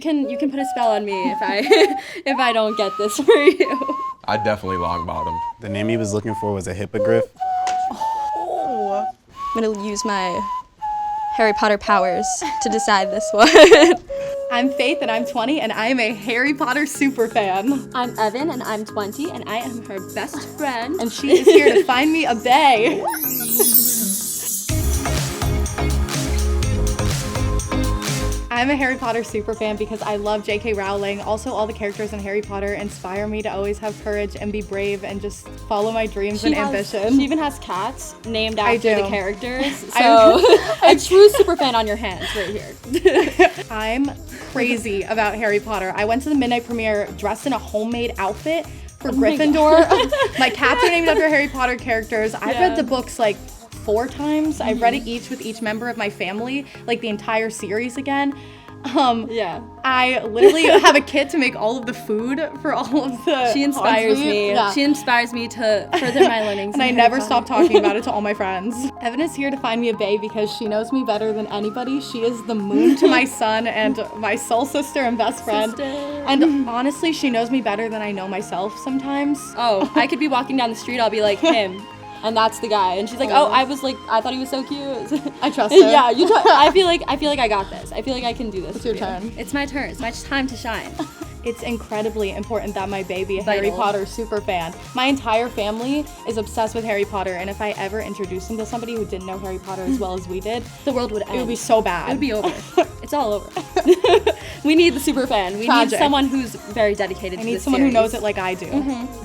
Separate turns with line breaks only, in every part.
can put a spell on me if I if I don't get this for you.
I definitely long bottom.
The name he was looking for was a hippogriff.
Oh.
I'm gonna use my Harry Potter powers to decide this one.
I'm Faith and I'm 20 and I am a Harry Potter super fan.
I'm Evan and I'm 20 and I am her best friend.
And she is here to find me a bae. I'm a Harry Potter super fan because I love J.K. Rowling. Also, all the characters in Harry Potter inspire me to always have courage and be brave and just follow my dreams and ambition.
She even has cats named after the characters. So
I'm
a true super fan on your hands right here.
I'm crazy about Harry Potter. I went to the midnight premiere dressed in a homemade outfit for Gryffindor. My cats are named after Harry Potter characters. I've read the books like 4 times. I've read it each with each member of my family, like the entire series again. I literally have a kit to make all of the food for all of the
She inspires me.
Yeah.
She inspires me to further my learnings.
And I never stop talking about it to all my friends. Evan is here to find me a bae because she knows me better than anybody. She is the moon to my sun and my soul sister and best friend. And honestly, she knows me better than I know myself sometimes.
Oh, I could be walking down the street, I'll be like, him. And that's the guy. And she's like, I thought he was so cute.
I trust her.
Yeah, I feel like I got this. I feel like I can do this.
It's your turn.
It's my turn. It's my time to shine.
It's incredibly important that my bae be a Harry Potter super fan. My entire family is obsessed with Harry Potter, and if I ever introduced them to somebody who didn't know Harry Potter as well as we did,
the world would end.
It would be so bad.
It would be over. It's all over. We need the super fan. We need someone who's very dedicated to this
I need someone
series.
who knows it like I do.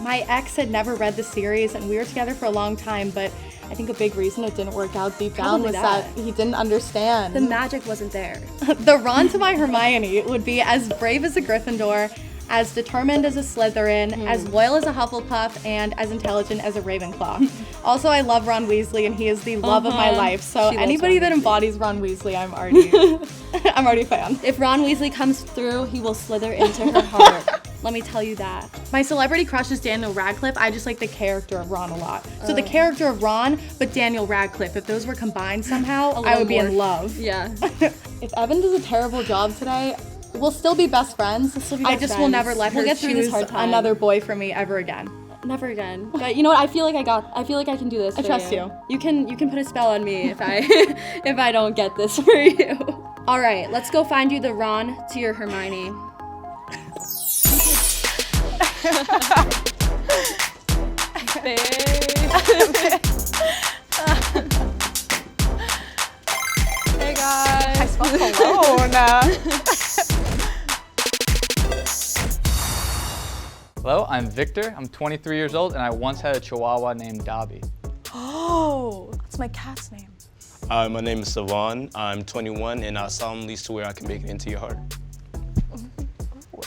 My ex had never read the series, and we were together for a long time, but I think a big reason it didn't work out deep down was that he didn't understand.
The magic wasn't there.
The Ron to my Hermione would be as brave as a Gryffindor, as determined as a Slytherin, as loyal as a Hufflepuff, and as intelligent as a Ravenclaw. Also, I love Ron Weasley, and he is the love of my life. So anybody that embodies Ron Weasley, I'm already a fan.
If Ron Weasley comes through, he will slither into her heart. Let me tell you that.
My celebrity crush is Daniel Radcliffe. I just like the character of Ron a lot. So the character of Ron, but Daniel Radcliffe. If those were combined somehow, I would be in love.
Yeah.
If Evan does a terrible job today, we'll still be best friends. I just will never let her choose another boy for me ever again.
Never again. But you know what? I feel like I can do this.
I trust you.
You can put a spell on me if I don't get this for you. All right, let's go find you the Ron to your Hermione.
Hey guys. I smell cologne.
Hello, I'm Victor. I'm 23 years old, and I once had a chihuahua named Dobby.
Oh, that's my cat's name.
My name is Savon. I'm 21, and I solemnly swear I can make it into your heart.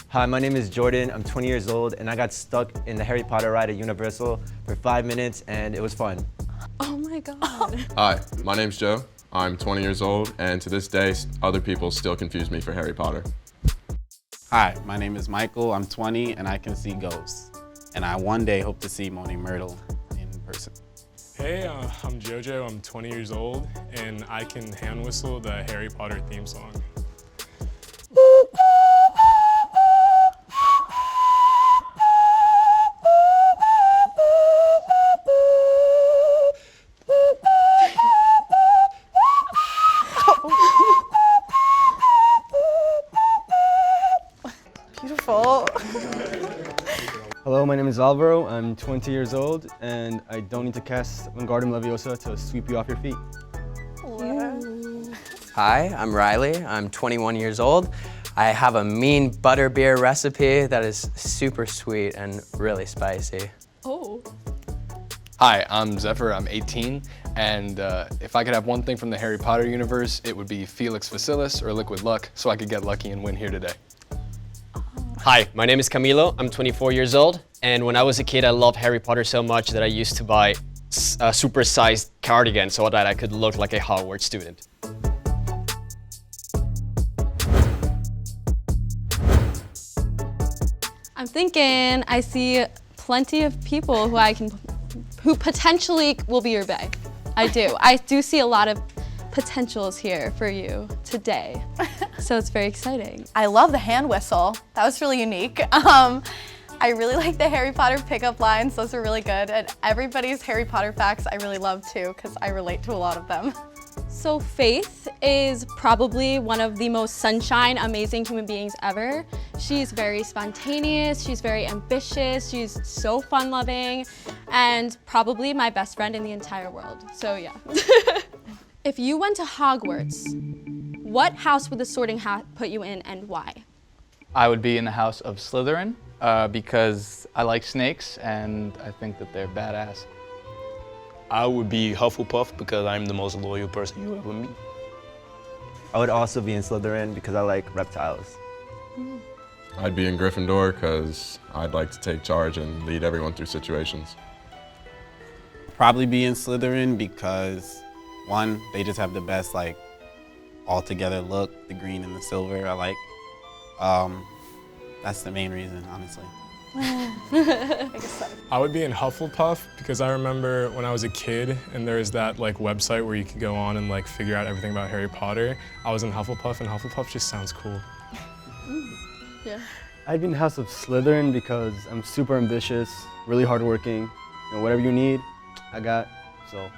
Hi, my name is Jordan. I'm 20 years old, and I got stuck in the Harry Potter ride at Universal for 5 minutes, and it was fun.
Oh my God.
Hi, my name's Joe. I'm 20 years old, and to this day, other people still confuse me for Harry Potter.
Hi, my name is Michael. I'm 20, and I can see ghosts. And I one day hope to see Moaning Myrtle in person.
Hey, I'm Jojo. I'm 20 years old, and I can hand whistle the Harry Potter theme song.
Beautiful.
Hello, my name is Alvaro. I'm 20 years old, and I don't need to cast Wingardium Leviosa to sweep you off your feet.
Hi, I'm Riley. I'm 21 years old. I have a mean butterbeer recipe that is super sweet and really spicy.
Oh.
Hi, I'm Zephyr. I'm 18, and if I could have one thing from the Harry Potter universe, it would be Felix Facilis or Liquid Luck, so I could get lucky and win here today.
Hi, my name is Camilo. I'm 24 years old, and when I was a kid, I loved Harry Potter so much that I used to buy a super-sized cardigan so that I could look like a Hogwarts student.
I'm thinking I see plenty of people who potentially will be your bae. I do. I do see a lot of potentials here for you today.
So it's very exciting.
I love the hand whistle. That was really unique. I really like the Harry Potter pickup lines. Those are really good. And everybody's Harry Potter facts I really love too, because I relate to a lot of them.
So Faith is probably one of the most sunshine, amazing human beings ever. She's very spontaneous, she's very ambitious, she's so fun-loving, and probably my best friend in the entire world. So yeah. If you went to Hogwarts, what house would the Sorting Hat put you in and why?
I would be in the house of Slytherin because I like snakes and I think that they're badass.
I would be Hufflepuff because I'm the most loyal person you ever meet.
I would also be in Slytherin because I like reptiles.
I'd be in Gryffindor because I'd like to take charge and lead everyone through situations.
Probably be in Slytherin because, one, they just have the best, like, all-together look, the green and the silver I like. That's the main reason, honestly.
I would be in Hufflepuff because I remember when I was a kid and there was that like website where you could go on and like figure out everything about Harry Potter. I was in Hufflepuff and Hufflepuff just sounds cool.
Yeah.
I'd be in the house of Slytherin because I'm super ambitious, really hardworking. You know, whatever you need, I got, so.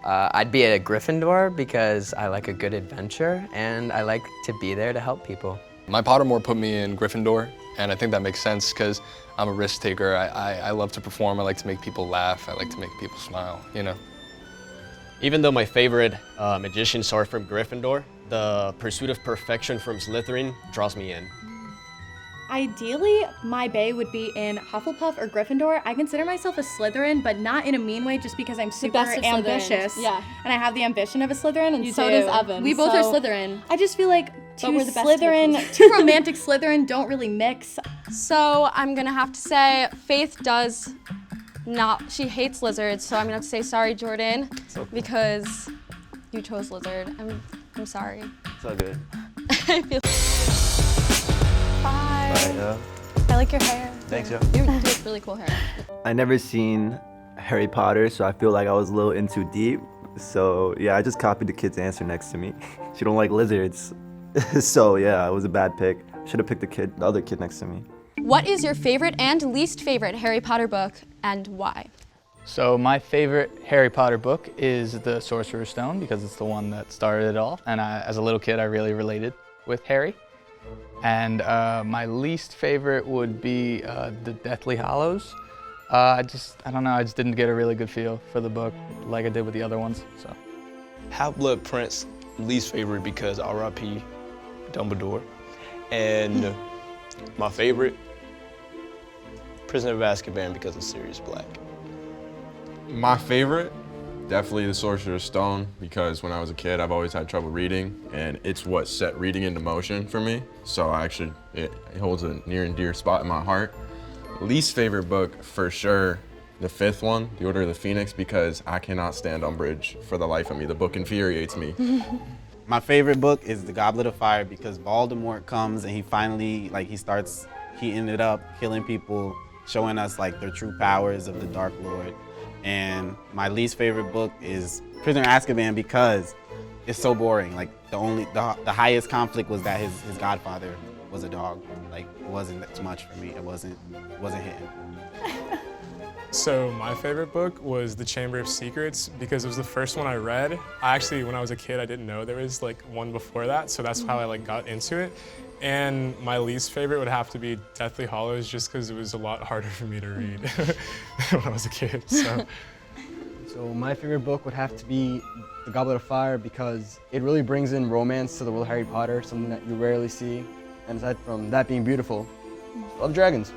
I'd be a Gryffindor because I like a good adventure and I like to be there to help people.
My Pottermore put me in Gryffindor, and I think that makes sense because I'm a risk taker. I love to perform. I like to make people laugh. I like to make people smile, you know.
Even though my favorite magicians are from Gryffindor, the pursuit of perfection from Slytherin draws me in.
Ideally, my bae would be in Hufflepuff or Gryffindor. I consider myself a Slytherin, but not in a mean way, just because I'm super
best of
ambitious.
Slytherins, yeah.
And I have the ambition of a Slytherin, and
You
so
do.
does Evan.
We both are
so
Slytherin.
I just feel like two
we're the best
Slytherin, two romantic Slytherin don't really mix.
So I'm gonna have to say Faith does not, she hates lizards, so I'm gonna have to say sorry, Jordan, because you chose lizard. I'm sorry.
It's all good.
I feel
Bye.
Bye, yeah.
I like your hair.
Thanks, yo.
you have really cool hair.
I never seen Harry Potter, so I feel like I was a little in too deep. So yeah, I just copied the kid's answer next to me. She don't like lizards. So yeah, it was a bad pick. Should have picked the other kid next to me.
What is your favorite and least favorite Harry Potter book and why?
So my favorite Harry Potter book is The Sorcerer's Stone because it's the one that started it all. And as a little kid, I really related with Harry. And my least favorite would be The Deathly Hallows. I don't know, I just didn't get a really good feel for the book like I did with the other ones, so.
Half-Blood Prince, least favorite because R.I.P. Dumbledore. And my favorite, Prisoner of Azkaban because of Sirius Black.
My favorite, definitely The Sorcerer's Stone, because when I was a kid, I've always had trouble reading, and it's what set reading into motion for me. So it holds a near and dear spot in my heart. Least favorite book, for sure, the fifth one, The Order of the Phoenix, because I cannot stand Umbridge for the life of me. The book infuriates me.
My favorite book is The Goblet of Fire because Voldemort comes and he finally, he ended up killing people, showing us like their true powers of the Dark Lord. And my least favorite book is Prisoner of Azkaban because it's so boring. Like the highest conflict was that his godfather was a dog. Like it wasn't too much for me. It wasn't hitting.
So my favorite book was The Chamber of Secrets because it was the first one I read. When I was a kid, I didn't know there was like one before that, so that's how I got into it. And my least favorite would have to be Deathly Hallows just because it was a lot harder for me to read when I was a kid, so.
So my favorite book would have to be The Goblet of Fire because it really brings in romance to the world of Harry Potter, something that you rarely see. And aside from that being beautiful, I love dragons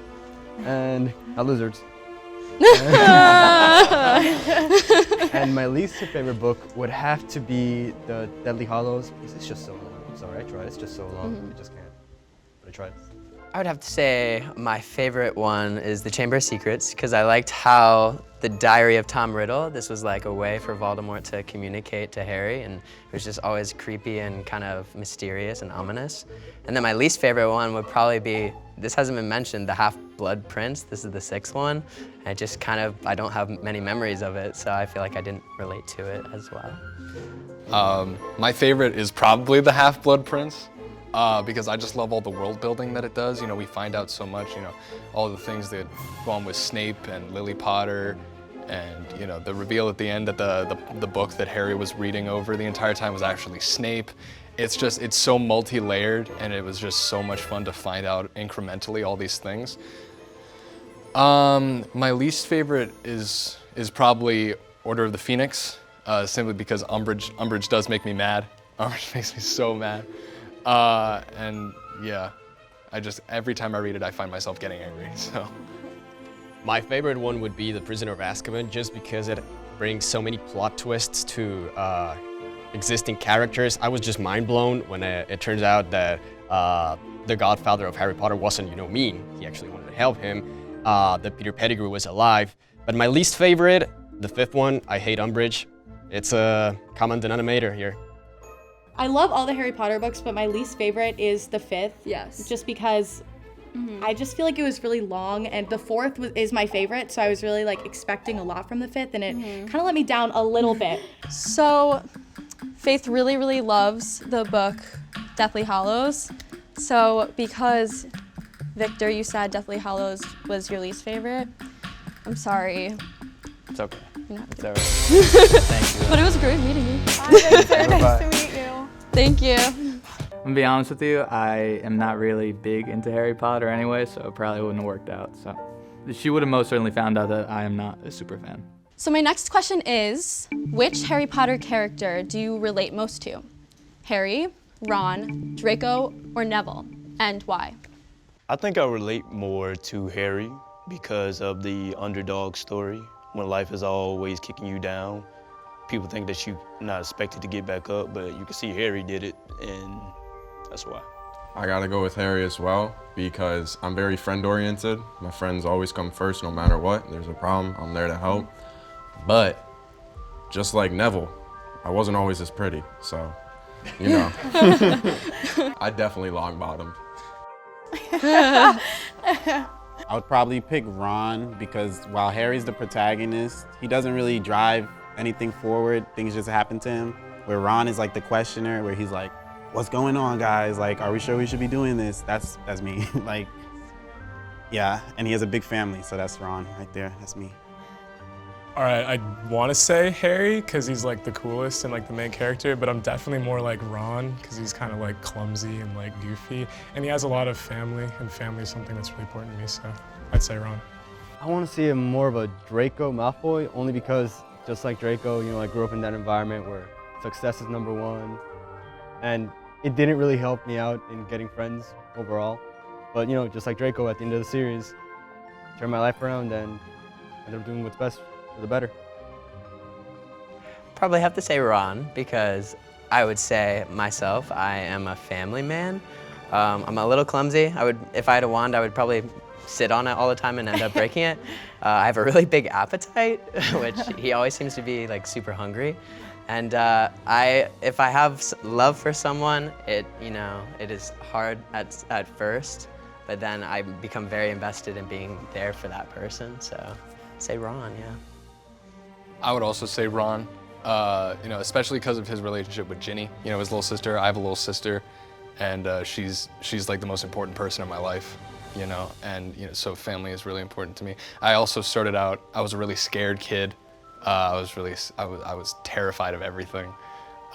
and not lizards. And my least favorite book would have to be The Deathly Hallows because it's just so long. I'm sorry, I tried. It's just so long. I just can't. But I tried.
I would have to say my favorite one is The Chamber of Secrets because I liked how the Diary of Tom Riddle, this was like a way for Voldemort to communicate to Harry, and it was just always creepy and kind of mysterious and ominous. And then my least favorite one would probably be, this hasn't been mentioned, The Half-Blood Prince. This is the sixth one. I just I don't have many memories of it, so I feel like I didn't relate to it as well.
My favorite is probably the Half-Blood Prince, because I just love all the world building that it does. You know, we find out so much, you know, all the things that go on with Snape and Lily Potter, and, you know, the reveal at the end that the book that Harry was reading over the entire time was actually Snape. It's so multi-layered, and it was just so much fun to find out incrementally all these things. My least favorite is probably Order of the Phoenix, simply because Umbridge does make me mad. Umbridge makes me so mad. And yeah, every time I read it, I find myself getting angry, so.
My favorite one would be The Prisoner of Azkaban, just because it brings so many plot twists to existing characters. I was just mind blown when it turns out that the godfather of Harry Potter wasn't, you know, mean. He actually wanted to help him. That Peter Pettigrew was alive. But my least favorite, the fifth one, I hate Umbridge. It's a common denominator here.
I love all the Harry Potter books, but my least favorite is the fifth.
Yes.
Just because I just feel like it was really long, and the fourth is my favorite, so I was really like expecting a lot from the fifth, and it kind of let me down a little bit.
So Faith really, really loves the book Deathly Hallows. So because Victor, you said Deathly Hallows was your least favorite, I'm sorry.
It's okay.
It's
all right. Thank you.
But it was great meeting you.
Bye, Victor. Nice to meet you.
Thank you.
I'm gonna be honest with you, I am not really big into Harry Potter anyway, so it probably wouldn't have worked out. So she would have most certainly found out that I am not a super fan.
So my next question is, which Harry Potter character do you relate most to? Harry, Ron, Draco, or Neville? And why?
I think I relate more to Harry because of the underdog story. When life is always kicking you down, people think that you're not expected to get back up, but you can see Harry did it, and that's why.
I gotta go with Harry as well because I'm very friend-oriented. My friends always come first no matter what. There's a problem, I'm there to help. But just like Neville, I wasn't always as pretty, so, you know. I definitely long-bottomed.
I would probably pick Ron because while Harry's the protagonist, he doesn't really drive anything forward. Things just happen to him. Where Ron is like the questioner, where he's like, "What's going on, guys? Like, are we sure we should be doing this?" That's me. Like, yeah. And he has a big family, so that's Ron right there. That's me.
All right, I want to say Harry because he's like the coolest and like the main character, but I'm definitely more like Ron because he's kind of like clumsy and like goofy, and he has a lot of family, and family is something that's really important to me, so I'd say Ron.
I want to see him more of a Draco Malfoy, only because just like Draco, you know, I grew up in that environment where success is number one, and it didn't really help me out in getting friends overall. But you know, just like Draco, at the end of the series, turned my life around and ended up doing what's best for the better.
Probably have to say Ron because I would say myself, I am a family man. I'm a little clumsy. If I had a wand, I would probably sit on it all the time and end up breaking it. I have a really big appetite, which he always seems to be like super hungry. And if I have love for someone, it is hard at first, but then I become very invested in being there for that person. So say Ron, yeah.
I would also say Ron, you know, especially because of his relationship with Ginny, you know, his little sister. I have a little sister, and she's like the most important person in my life, you know, and you know, so family is really important to me. I also started out, I was a really scared kid. I was terrified of everything,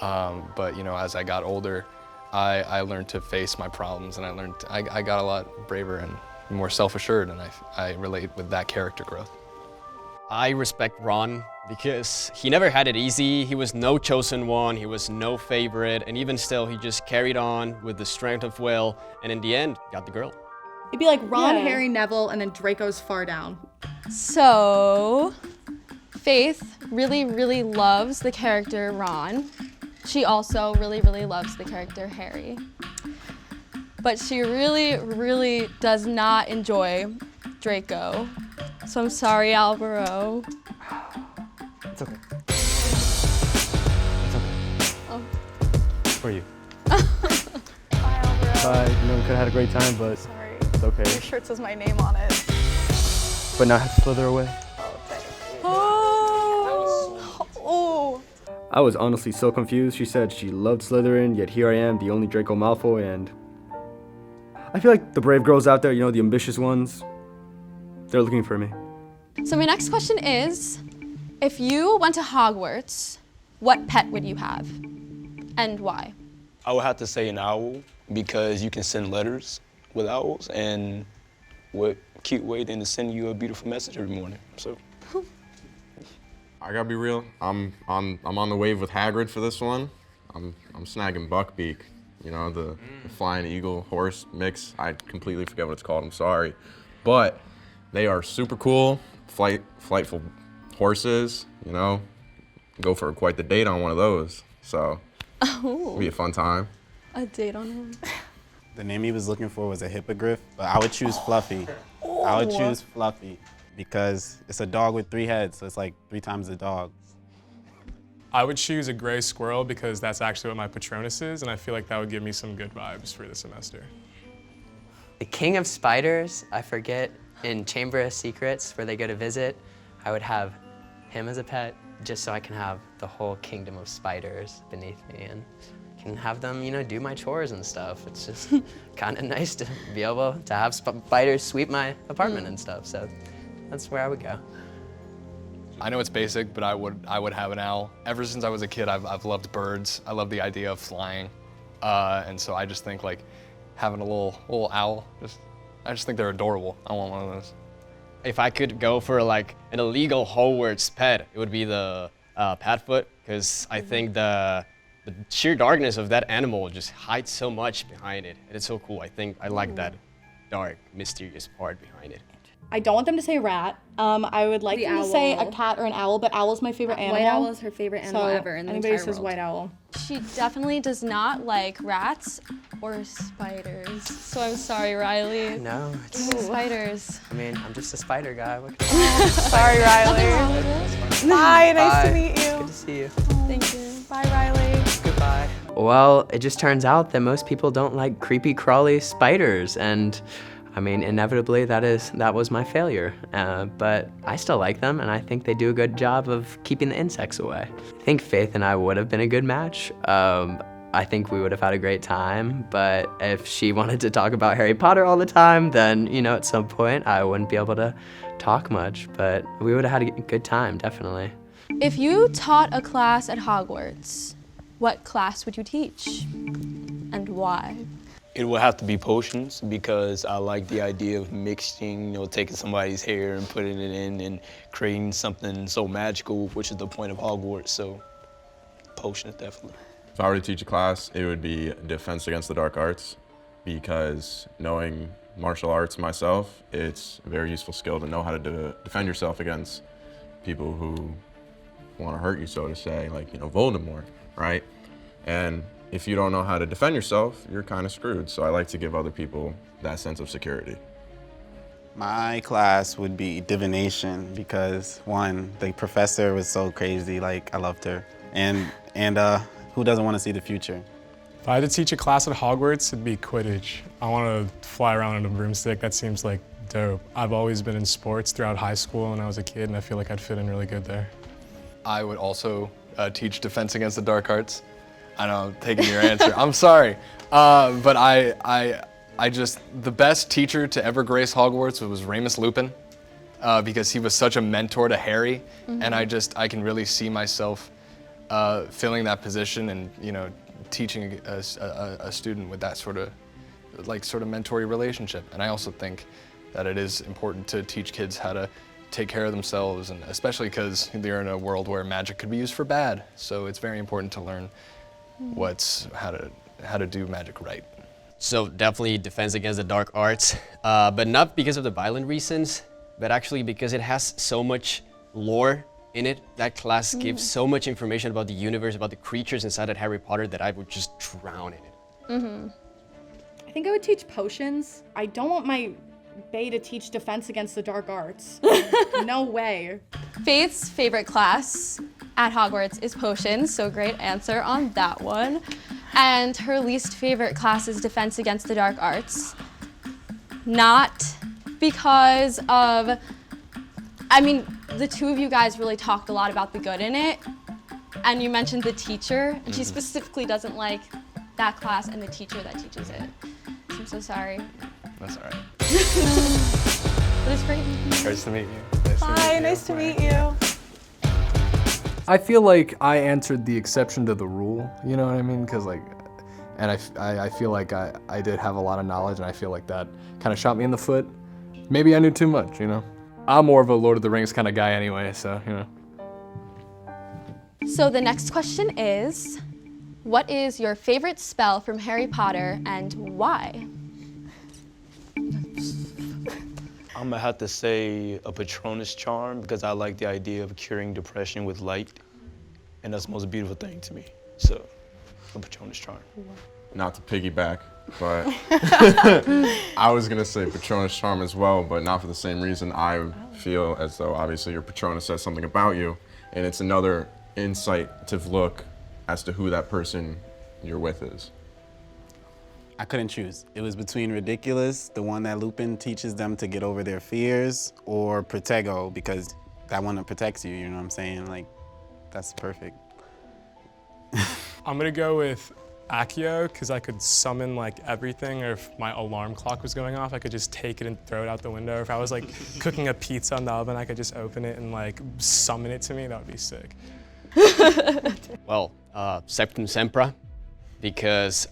but you know, as I got older, I learned to face my problems, and I got a lot braver and more self-assured, and I relate with that character growth.
I respect Ron because he never had it easy. He was no chosen one, he was no favorite, and even still, he just carried on with the strength of will, and in the end, got the girl.
It'd be like Ron, Harry, Neville, and then Draco's far down.
So Faith really, really loves the character Ron. She also really, really loves the character Harry. But she really, really does not enjoy Draco. So I'm sorry, Alvaro.
It's okay.
Oh.
For you.
Bye, Alvaro.
You know, we could have had a great time, but
Sorry.
it's okay.
Your shirt says my name on it.
But now I have to slither away.
Oh, thank you. Oh.
I was honestly so confused. She said she loved Slytherin, yet here I am, the only Draco Malfoy, and I feel like the brave girls out there, you know, the ambitious ones, they're looking for me.
So my next question is, if you went to Hogwarts, what pet would you have and why?
I would have to say an owl because you can send letters with owls, and what cute way than to send you a beautiful message every morning. So.
I gotta be real. I'm on the wave with Hagrid for this one. I'm snagging Buckbeak. You know, the flying eagle horse mix. I completely forget what it's called. I'm sorry, but they are super cool, flightful horses. You know, go for quite the date on one of those. So it'll be a fun time.
A date on one.
The name he was looking for was a hippogriff, but I would choose Fluffy. I would choose Fluffy because it's a dog with 3 heads, so it's like 3 times the dog.
I would choose a gray squirrel because that's actually what my Patronus is, and I feel like that would give me some good vibes for the semester.
The King of Spiders, I forget, in Chamber of Secrets, where they go to visit, I would have him as a pet, just so I can have the whole kingdom of spiders beneath me and can have them, you know, do my chores and stuff. It's just kind of nice to be able to have spiders sweep my apartment and stuff, so that's where I would go.
I know it's basic, but I would have an owl. Ever since I was a kid, I've loved birds. I love the idea of flying, and so I just think like having a little owl. I just think they're adorable. I want one of those.
If I could go for like an illegal Hogwarts pet, it would be the Padfoot, because I think the sheer darkness of that animal just hides so much behind it, and it's so cool. I think I like that dark, mysterious part behind it.
I don't want them to say rat. I would like them to say a
owl.
cat or an owl, but owl's my favorite animal.
White owl is her favorite animal
so
ever in the
anybody
entire
says
world.
white owl.
She definitely does not like rats or spiders. So I'm sorry, Riley.
No, it's,
Spiders.
I mean, I'm just a spider guy. What can I
Sorry, Riley. Bye, nice to meet you.
Good to see you.
Thank you.
Bye, Riley.
Goodbye. Well, it just turns out that most people don't like creepy, crawly spiders, and I mean, inevitably, that was my failure. But I still like them, and I think they do a good job of keeping the insects away. I think Faith and I would have been a good match. I think we would have had a great time, but if she wanted to talk about Harry Potter all the time, then, you know, at some point I wouldn't be able to talk much, but we would have had a good time, definitely.
If you taught a class at Hogwarts, what class would you teach and why?
It would have to be potions because I like the idea of mixing, you know, taking somebody's hair and putting it in and creating something so magical, which is the point of Hogwarts, so potions definitely.
If I were to teach a class, it would be Defense Against the Dark Arts, because knowing martial arts myself, it's a very useful skill to know how to defend yourself against people who want to hurt you, so to say, like, you know, Voldemort, right? And if you don't know how to defend yourself, you're kind of screwed. So I like to give other people that sense of security.
My class would be divination because, one, the professor was so crazy, like, I loved her. And who doesn't want to see the future?
If I had to teach a class at Hogwarts, it'd be Quidditch. I want to fly around on a broomstick. That seems like dope. I've always been in sports throughout high school when I was a kid, and I feel like I'd fit in really good there.
I would also teach Defense Against the Dark Arts. I know I'm taking your answer. I'm sorry, but I just, the best teacher to ever grace Hogwarts was Remus Lupin, because he was such a mentor to Harry, and I can really see myself filling that position and, you know, teaching a student with that sort of mentory relationship. And I also think that it is important to teach kids how to take care of themselves, and especially because they're in a world where magic could be used for bad. So it's very important to learn how to do magic right.
So definitely Defense Against the Dark Arts, but not because of the violent reasons, but actually because it has so much lore in it. That class gives so much information about the universe, about the creatures inside of Harry Potter, that I would just drown in it.
I think I would teach potions. I don't want my bae to teach Defense Against the Dark Arts. No way.
Faith's favorite class at Hogwarts is potions, so great answer on that one. And her least favorite class is Defense Against the Dark Arts. Not because of, I mean, the two of you guys really talked a lot about the good in it, and you mentioned the teacher, and she specifically doesn't like that class and the teacher that teaches it. So I'm so sorry.
That's all right.
But it's great.
Nice to meet you.
Bye, nice to meet you.
I feel like I answered the exception to the rule, you know what I mean? Because like, and I feel like I did have a lot of knowledge, and I feel like that kind of shot me in the foot. Maybe I knew too much, you know? I'm more of a Lord of the Rings kind of guy anyway, so, you know.
So the next question is, what is your favorite spell from Harry Potter and why?
I'm gonna have to say a Patronus charm because I like the idea of curing depression with light, and that's the most beautiful thing to me. So, a Patronus charm.
Not to piggyback, but I was gonna say Patronus charm as well, but not for the same reason. I feel as though obviously your Patronus says something about you, and it's another insightful look as to who that person you're with is.
I couldn't choose. It was between Ridiculous, the one that Lupin teaches them to get over their fears, or Protego, because that one that protects you, you know what I'm saying? Like, that's perfect.
I'm gonna go with Accio, because I could summon like everything, or if my alarm clock was going off, I could just take it and throw it out the window. If I was like cooking a pizza in the oven, I could just open it and like summon it to me. That would be sick.
Well, Septum Sempra, because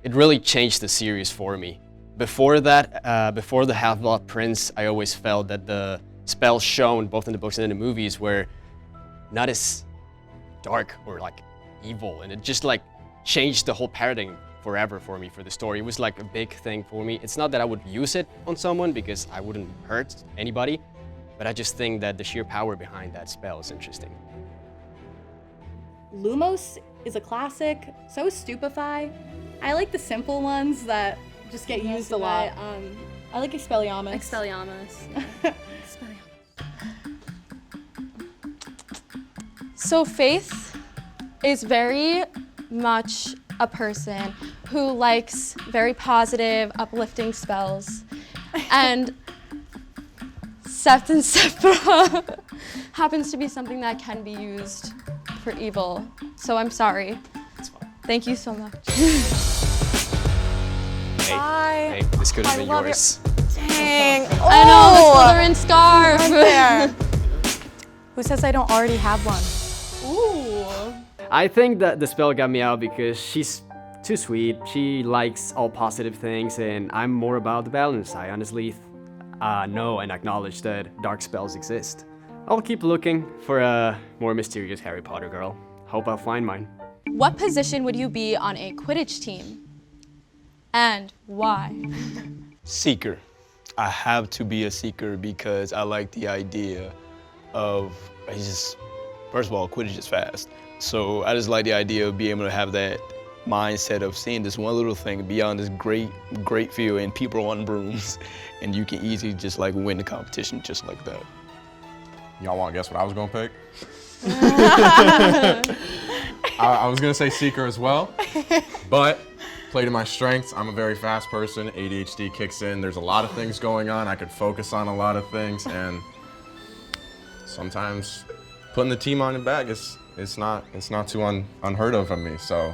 it really changed the series for me. Before that, before the Half-Blood Prince, I always felt that the spells shown both in the books and in the movies were not as dark or like evil, and it just like changed the whole paradigm forever for me for the story. It was like a big thing for me. It's not that I would use it on someone because I wouldn't hurt anybody, but I just think that the sheer power behind that spell is interesting.
Lumos is a classic, so is Stupefy. I like the simple ones that just get used a lot. I like Expelliarmus.
Expelliarmus.
So Faith is very much a person who likes very positive, uplifting spells. And Septum Sempra happens to be something that can be used for evil. So I'm sorry. Thank you so much.
Bye.
Hey, this could have been yours.
Dang.
I know, the Slytherin scarf.
Right there. Who says I don't already have one?
Ooh.
I think that the spell got me out because she's too sweet. She likes all positive things, and I'm more about the balance. I honestly know and acknowledge that dark spells exist. I'll keep looking for a more mysterious Harry Potter girl. Hope I'll find mine.
What position would you be on a Quidditch team? And why?
Seeker. I have to be a seeker because I like the idea of, first of all, Quidditch is fast. So I just like the idea of being able to have that mindset of seeing this one little thing beyond this great field and people on brooms, and you can easily just like win the competition just like that.
Y'all want to guess what I was gonna pick? I was gonna say Seeker as well, but play to my strengths. I'm a very fast person. ADHD kicks in. There's a lot of things going on. I could focus on a lot of things, and sometimes putting the team on your back it's not too unheard of me. So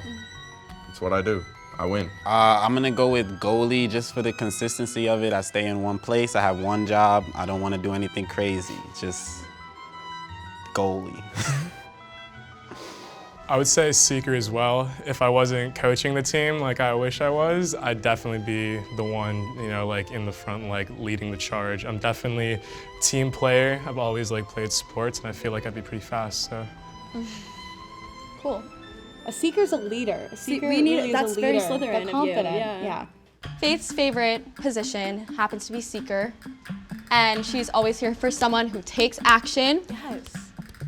it's what I do. I win.
I'm gonna go with goalie just for the consistency of it. I stay in one place. I have one job. I don't want to do anything crazy. Just goalie.
I would say Seeker as well. If I wasn't coaching the team like I wish I was, I'd definitely be the one, you know, like in the front, like leading the charge. I'm definitely a team player. I've always like played sports, and I feel like I'd be pretty fast. So.
Cool. A Seeker's a leader. A Seeker
we need
really
that's
is a
very
leader.
Slytherin
They're
of you,
confident.
yeah.
Faith's favorite position happens to be Seeker, and she's always here for someone who takes action.
Yes.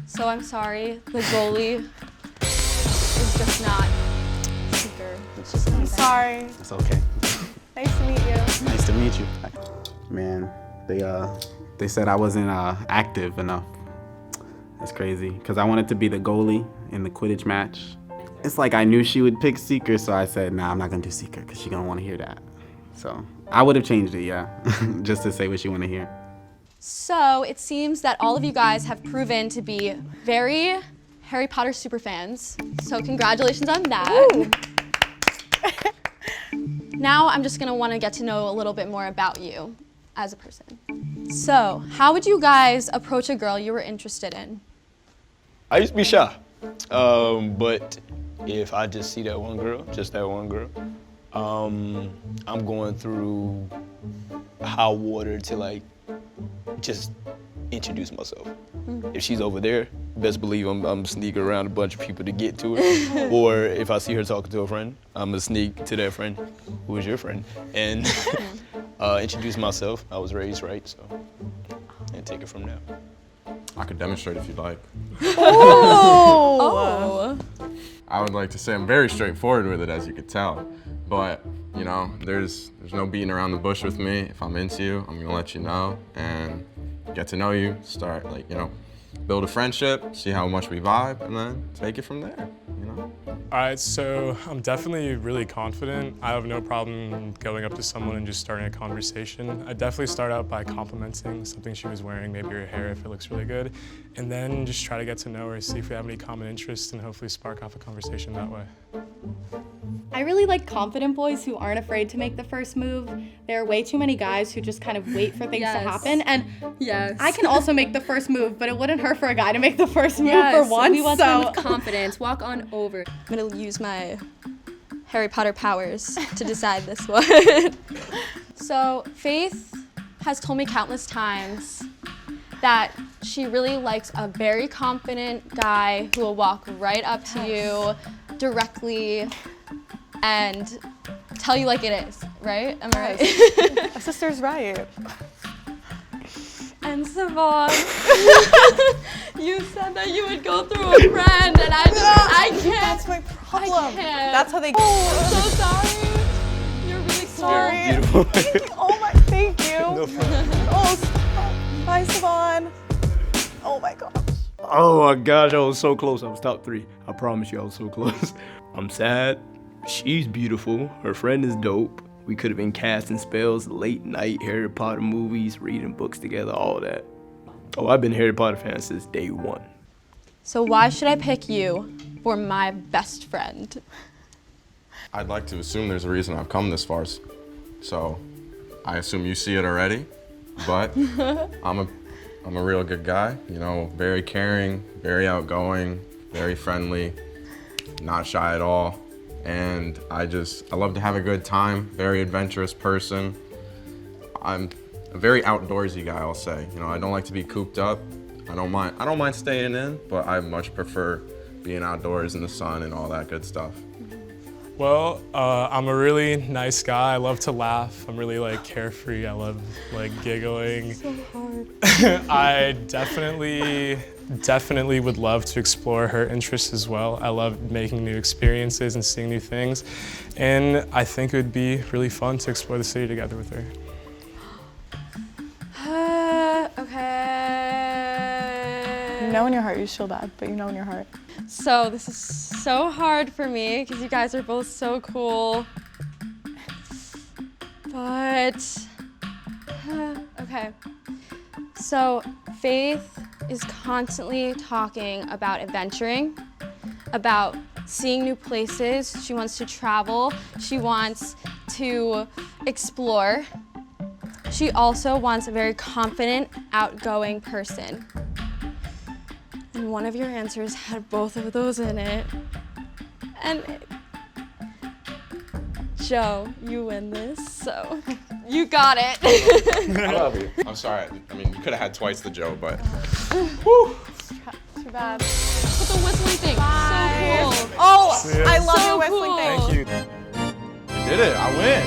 So I'm sorry, the goalie is just not Seeker. It's just not
I'm
that.
sorry.
It's okay.
Nice to meet you.
Nice to meet you. Man, they said I wasn't active enough. That's crazy, because I wanted to be the goalie in the Quidditch match. It's like I knew she would pick Seeker, so I said, nah, I'm not gonna do Seeker, because she's gonna want to hear that. So I would have changed it, yeah, just to say what she want to hear.
So it seems that all of you guys have proven to be very Harry Potter superfans. So congratulations on that. Now I'm just gonna wanna get to know a little bit more about you as a person. So, how would you guys approach a girl you were interested in?
I used to be shy, but if I just see that one girl, just that one girl, I'm going through hot water to like just introduce myself. If she's over there, best believe I'm sneaking around a bunch of people to get to her. Or if I see her talking to a friend, I'm gonna sneak to that friend, who is your friend, and introduce myself. I was raised right, so, and take it from there.
I could demonstrate if you'd like.
Oh!
I would like to say I'm very straightforward with it, as you could tell. But, you know, there's no beating around the bush with me. If I'm into you, I'm gonna let you know and get to know you, start like, you know, build a friendship, see how much we vibe, and then take it from there, you know?
All right, so I'm definitely really confident. I have no problem going up to someone and just starting a conversation. I definitely start out by complimenting something she was wearing, maybe her hair if it looks really good, and then just try to get to know her, see if we have any common interests, and hopefully spark off a conversation that way.
I really like confident boys who aren't afraid to make the first move. There are way too many guys who just kind of wait for things to happen. And I can also make the first move, but it wouldn't hurt for a guy to make the first move for once.
We want someone with confidence. Walk on over.
I'm gonna use my Harry Potter powers to decide this one. So Faith has told me countless times that she really likes a very confident guy who will walk right up to you directly and tell you like it is, right? Am I right?
My sister's right.
And Savon, you said that you would go through a friend, and I can't.
That's my problem.
I can't.
That's how they.
Oh, I'm so sorry. You're really
Sorry.
Beautiful.
Thank you. Oh my, thank you.
No problem.
Oh, stop. Bye, Savon. Oh my gosh.
Oh my gosh, I was so close. I was top 3. I promise you, I was so close. I'm sad. She's beautiful. Her friend is dope. We could have been casting spells, late night Harry Potter movies, reading books together, all that. Oh, I've been a Harry Potter fan since day 1.
So why should I pick you for my best friend?
I'd like to assume there's a reason I've come this far. So I assume you see it already, but I'm a real good guy, you know, very caring, very outgoing, very friendly, not shy at all. And I love to have a good time, very adventurous person. I'm a very outdoorsy guy, I'll say. You know, I don't like to be cooped up. I don't mind staying in, but I much prefer being outdoors in the sun and all that good stuff.
Well, I'm a really nice guy. I love to laugh. I'm really like carefree. I love like giggling.
So hard.
I definitely would love to explore her interests as well. I love making new experiences and seeing new things. And I think it would be really fun to explore the city together with her.
Okay.
You know in your heart you feel bad, but you know in your heart.
So this is so hard for me because you guys are both so cool. But, okay. So Faith is constantly talking about adventuring, about seeing new places. She wants to travel. She wants to explore. She also wants a very confident, outgoing person. And one of your answers had both of those in it. And Joe, you win this, so you got it.
I love you. I'm sorry. I mean, you could have had twice the Joe, but.
Whew. Too bad.
Put the whistling thing.
Bye.
So cool.
Oh,
Yeah.
I love
So
your whistling
cool.
thing.
Thank you.
You did it. I win.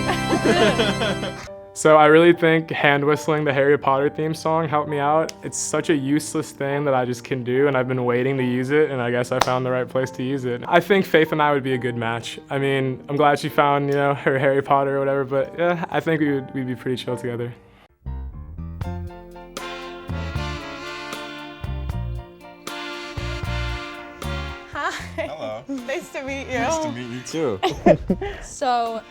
So I really think hand whistling the Harry Potter theme song helped me out. It's such a useless thing that I just can do, and I've been waiting to use it, and I guess I found the right place to use it. I think Faith and I would be a good match. I mean, I'm glad she found, you know, her Harry Potter or whatever, but yeah, I think we'd be pretty chill together.
Hi.
Hello.
Nice to meet you.
Nice to meet you too.
So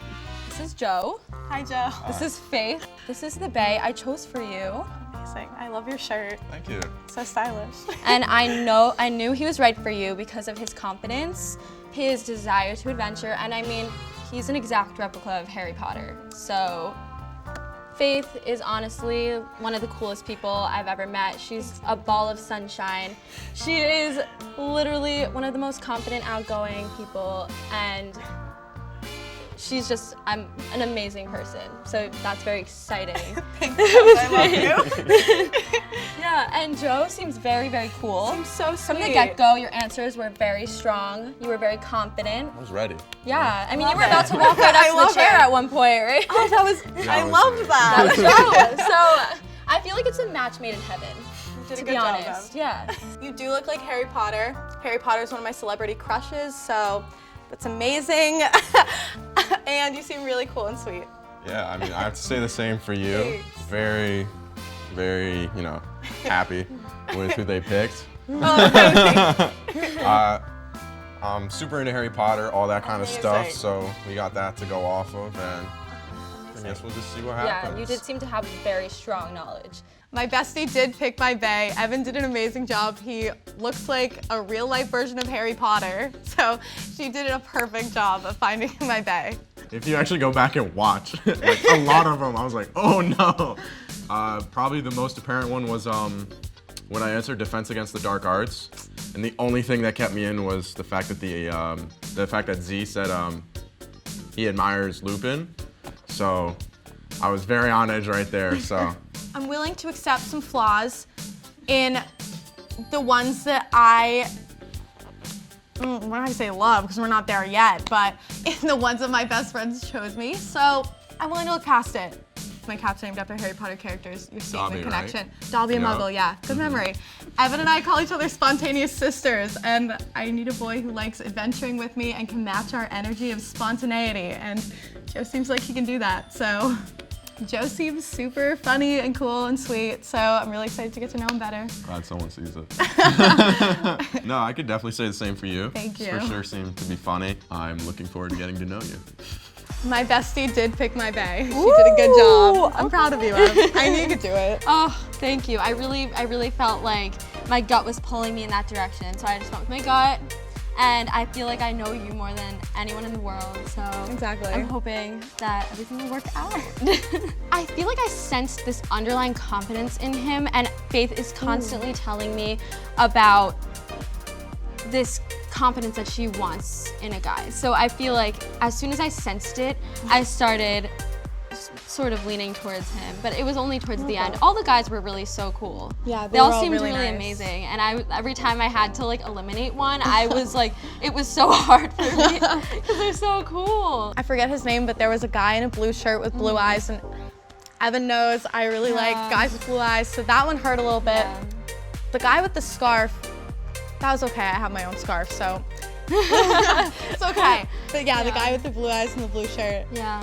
this is Joe.
Hi, Joe.
This is Faith. This is the bay I chose for you.
amazing. I love your shirt.
Thank you.
So stylish.
And I knew he was right for you because of his confidence, his desire to adventure, and I mean, he's an exact replica of Harry Potter. So Faith is honestly one of the coolest people I've ever met. She's a ball of sunshine. She is literally one of the most confident, outgoing people, and she's just, I'm an amazing person. So that's very exciting.
Thank you. I love you.
Yeah, and Joe seems very, very cool.
Seems so sweet.
From the get-go, your answers were very strong. You were very confident.
I was ready.
Yeah, I mean, you were about to walk right up to the chair at one point, right?
Oh, that was, I loved that.
That was Joe. So I feel like it's a match made in heaven,
Did a
to
good
be
job,
honest.
Ev.
Yeah.
You do look like Harry Potter. Harry Potter is one of my celebrity crushes, so that's amazing. And you seem really cool and sweet.
Yeah, I mean, I have to say the same for you.
Thanks.
Very, very, you know, happy with who they picked. I'm super into Harry Potter, all that kind of stuff,
Amazing.
so we got that to go off of, and I guess we'll just see what happens.
Yeah, you did seem to have very strong knowledge.
My bestie did pick my bae. Evan did an amazing job. He looks like a real life version of Harry Potter. So she did a perfect job of finding my bae.
If you actually go back and watch, like a lot of them, I was like, oh no. Probably the most apparent one was when I answered Defense Against the Dark Arts, and the only thing that kept me in was the fact that the fact that Z said he admires Lupin, so I was very on edge right there. So
I'm willing to accept some flaws in the ones that I, we're not gonna say love because we're not there yet, but in the ones that my best friends chose me. So I'm willing to look past it. My cat's named after Harry Potter characters. You're seeing
Dobby,
the connection.
right?
Dobby and
Yeah.
Muggle, yeah. Good memory. Evan and I call each other spontaneous sisters, and I need a boy who likes adventuring with me and can match our energy of spontaneity. And Joe seems like he can do that. So Joe seems super funny and cool and sweet, so I'm really excited to get to know him better.
glad someone sees it. No, I could definitely say the same for you.
Thank you.
For sure seemed to be funny. I'm looking forward to getting to know you.
My bestie did pick my bae. She did a good job. I'm proud of you, Ev. I knew you could do it.
Oh, thank you. I really felt like my gut was pulling me in that direction, so I just went with my gut. And I feel like I know you more than anyone in the world, so
Exactly.
I'm hoping that everything will work out. I feel like I sensed this underlying confidence in him, and Faith is constantly telling me about this confidence that she wants in a guy. So I feel like as soon as I sensed it, I started sort of leaning towards him, but it was only towards the end. All the guys were really so cool.
Yeah,
they all
were
seemed
really
really
nice.
amazing, and every time I had to like eliminate one, I was like, it was so hard for me because they're so cool.
I forget his name, but there was a guy in a blue shirt with blue eyes, and Evan knows I really like guys with blue eyes, so that one hurt a little bit. The guy with the scarf, that was okay. I have my own scarf, so it's okay. But yeah, the guy with the blue eyes and the blue shirt.
Yeah.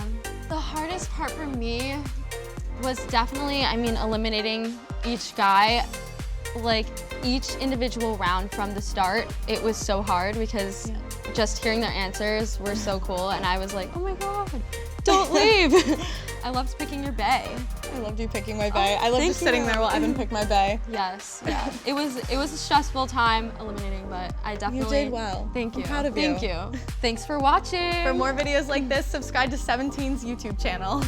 The hardest part for me was definitely, I mean, eliminating each guy. Like, each individual round from the start, it was so hard because just hearing their answers were so cool, and I was like, oh my god, don't leave. I loved picking your bae.
I loved you picking my bae. I loved
thank
just sitting
you.
there while Evan picked my bae.
Yes, yeah. It was a stressful time eliminating, but I definitely
You did well.
Thank you.
I'm proud of you.
Thank you. Thanks for watching.
For more videos like this, subscribe to 17's YouTube channel.